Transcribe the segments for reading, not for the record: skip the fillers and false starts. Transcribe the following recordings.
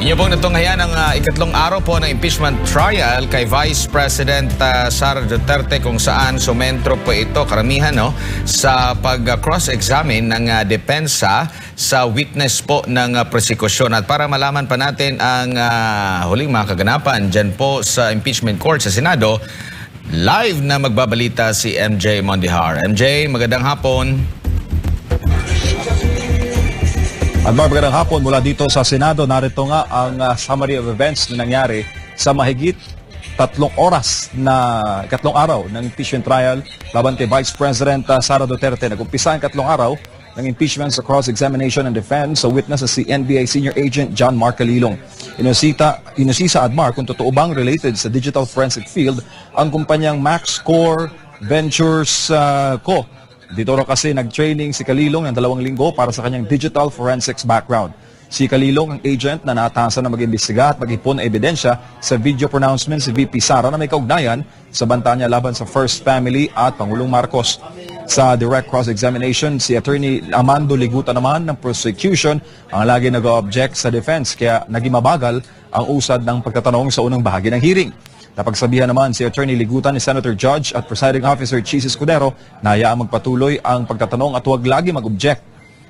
Inyo pong natunghayan ang ikatlong araw po ng impeachment trial kay Vice President Sara Duterte, kung saan sumentro po ito karamihan sa pag-cross-examine ng depensa sa witness po ng prosekusyon. At para malaman pa natin ang huling mga kaganapan dyan po sa impeachment court sa Senado, live na magbabalita si MJ Mondihar. MJ, magandang hapon. Magandang hapon mula dito sa Senado. Narito nga ang summary of events na nangyari sa mahigit ikatlong araw ng impeachment trial laban kay Vice President Sara Duterte. Nag-umpisa ang ikatlong araw ng impeachment sa cross-examination and defense sa witness sa si NBI Senior Agent John Mark Calilong. Inusisa Admar kung totoo bang related sa digital forensic field ang kumpanyang MaxCore Ventures Co. Dito raw kasi nag-training si Calilong ng 2 linggo para sa kanyang digital forensics background. Si Calilong ang agent na naatasan na mag-imbestiga at mag-ipon ng ebidensya sa video pronouncement si VP Sara na may kaugnayan sa banta niya laban sa First Family at Pangulong Marcos. Sa direct cross-examination, si Attorney Amando Liguta naman ng prosecution ang lagi nag-object sa defense, kaya naging mabagal ang usad ng pagtatanong sa unang bahagi ng hearing. Napagsabihan naman si Attorney Ligutan ni Senator Judge at Presiding Officer Chis Escudero na hayaang magpatuloy ang pagtatanong at huwag lagi mag-object.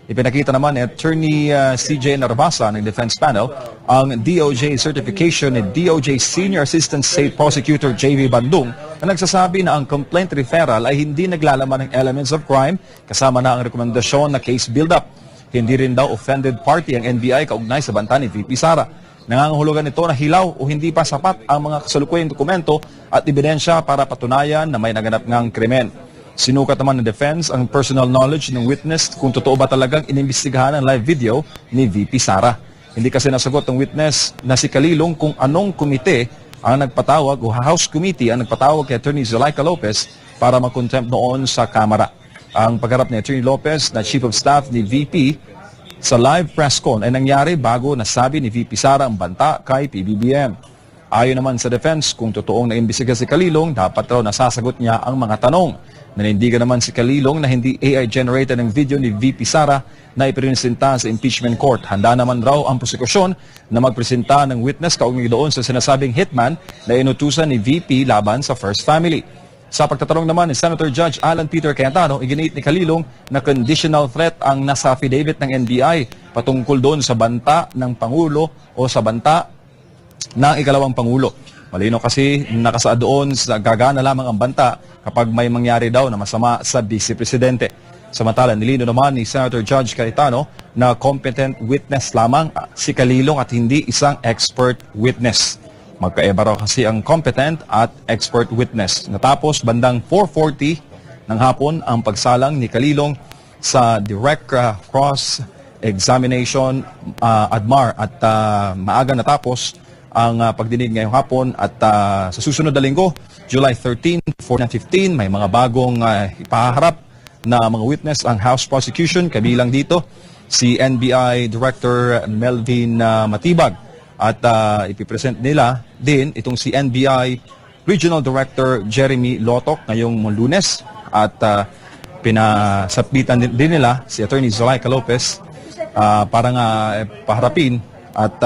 Ipinakita naman ni Attorney CJ Narvasa ng Defense Panel ang DOJ certification ni DOJ Senior Assistant State Prosecutor J.V. Bandung na nagsasabi na ang complaint referral ay hindi naglalaman ng elements of crime kasama na ang rekomendasyon na case build-up. Hindi rin daw offended party ang NBI kaugnay sa banta ni VP Sara. Nangangahulugan ito na hilaw o hindi pa sapat ang mga kasalukuyang dokumento at ebidensya para patunayan na may naganap ngang krimen. Sinukat naman ng defense ang personal knowledge ng witness kung totoo ba talagang inimbestigahan ang live video ni VP Sara. Hindi kasi nasagot ng witness na si Calilong kung anong komite ang nagpatawag o House Committee ang nagpatawag kay Attorney Zulaika Lopez para mag-contempt noon sa Kamara. Ang pagharap ni Attorney Lopez na Chief of Staff ni VP sa live press con ay nangyari bago nasabi ni VP Sara ang banta kay PBBM. Ayon naman sa defense, kung totoong naimbestiga si Calilong, dapat raw nasasagot niya ang mga tanong. Nanindigan naman si Calilong na hindi AI-generated ang video ni VP Sara na ipresenta sa impeachment court. Handa naman raw ang prosekusyon na magpresenta ng witness kaugnay doon sa sinasabing hitman na inutusan ni VP laban sa First Family. Sa pagtatanong naman ni Senator Judge Alan Peter Cayetano, iginiit ni Calilong na conditional threat ang nasa affidavit ng NBI patungkol doon sa banta ng Pangulo o sa banta ng ikalawang Pangulo. Malino kasi nakasaad doon sa gagana lamang ang banta kapag may mangyari daw na masama sa Vice Presidente. Samantala, nilino naman ni Senator Judge Cayetano na competent witness lamang si Calilong at hindi isang expert witness. Magkaiba raw kasi ang competent at expert witness. Natapos bandang 4:40 ng hapon ang pagsalang ni Calilong sa direct cross-examination Admar at maaga natapos ang pagdinig ngayong hapon at sa susunod na linggo, July 13, 14, 15, may mga bagong ipaharap na mga witness ang House Prosecution. Kabilang dito si NBI Director Melvin Matibag. At ipipresent nila din itong si NBI Regional Director Jeremy Lotok ngayong Lunes. At pinasapitan din nila si Attorney Zulaika Lopez para nga paharapin at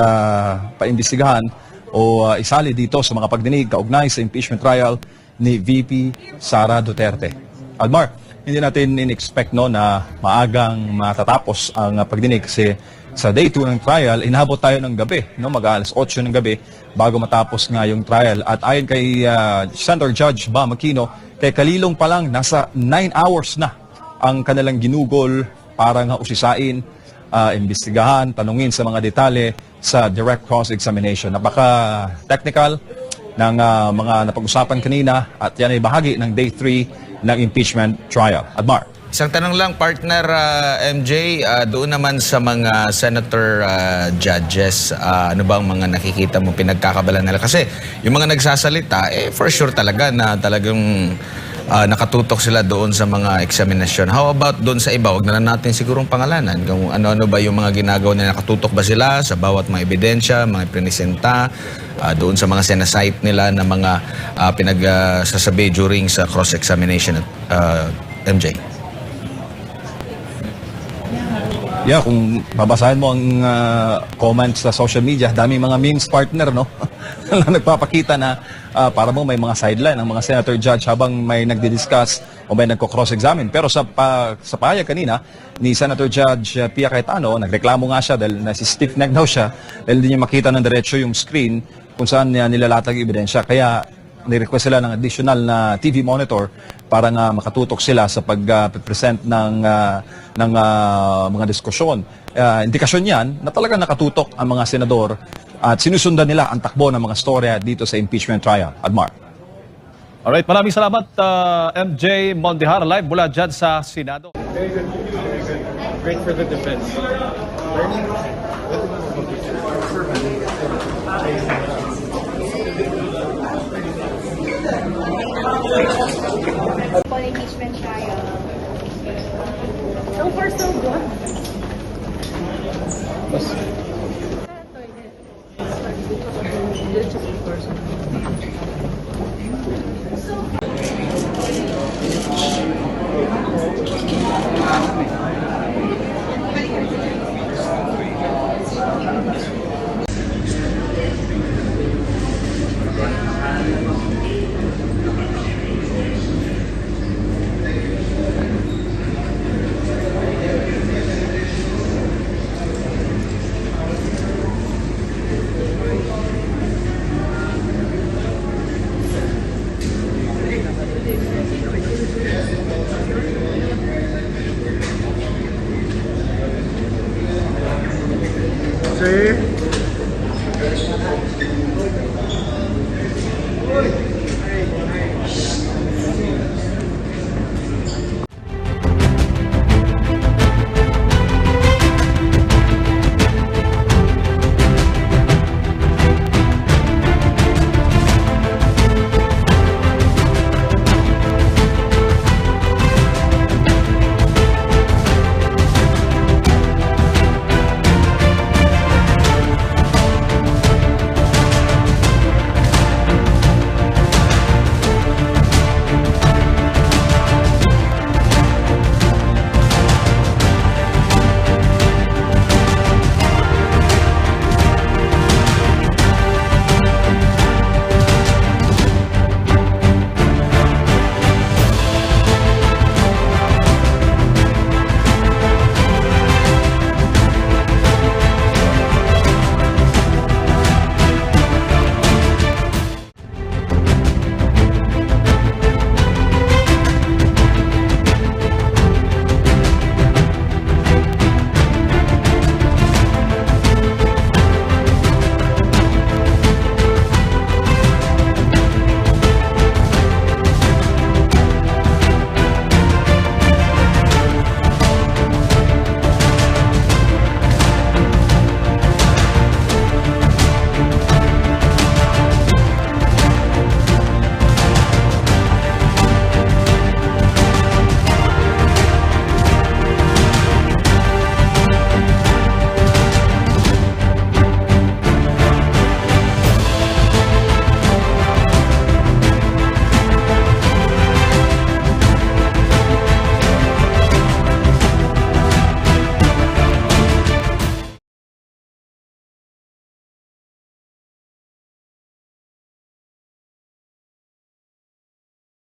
paimbestigahan o isali dito sa mga pagdinig kaugnay sa impeachment trial ni VP Sara Duterte. Admar, hindi natin in-expect na maagang matatapos ang pagdinig kasi sa day 2 ng trial, inahabot tayo ng gabi, mag-alas 8 ng gabi bago matapos nga yung trial. At ayon kay Senator Judge Bam Aquino, kay Calilong pa lang nasa 9 hours na ang kanilang ginugol para nga usisain, imbestigahan, tanungin sa mga detalye sa direct cross-examination. Napaka-technical ng mga napag-usapan kanina at yan ay bahagi ng day 3 ng impeachment trial. Admar. Isang tanong lang, partner MJ, doon naman sa mga senator judges, ano ba ang mga nakikita mo pinagkakabalan nila? Kasi yung mga nagsasalita, for sure talaga na talagang nakatutok sila doon sa mga eksaminasyon. How about doon sa iba? Huwag na lang natin sigurong pangalanan. Kung ano-ano ba yung mga ginagawa nila, nakatutok ba sila sa bawat mga ebidensya, mga presenta, doon sa mga sinasite nila na mga pinagsasabi during sa cross-examination, MJ? Yeah, kung babasahin mo ang comments sa social media, daming mga memes partner, no? Na nagpapakita na para mo may mga sideline ang mga senator judge habang may nagdi-discuss o may nagko-cross-examine. Pero sa pahayag kanina ni Senator Judge Pia Cayetano, nagreklamo nga siya dahil stiff neck daw siya dahil hindi niya makita ng diretso yung screen kung saan niya nilalatag yung ebidensya. Kaya ni-request sila ng additional na TV monitor para nga makatutok sila sa pag-present ng mga diskusyon. Indikasyon yan na talaga nakatutok ang mga senador at sinusundan nila ang takbo ng mga storya dito sa impeachment trial. Admar. Alright, maraming salamat MJ Mondihar live mula dyan sa Senado. Very good. Very good. Great for the defense. For impeachment trial. So far, so good. See?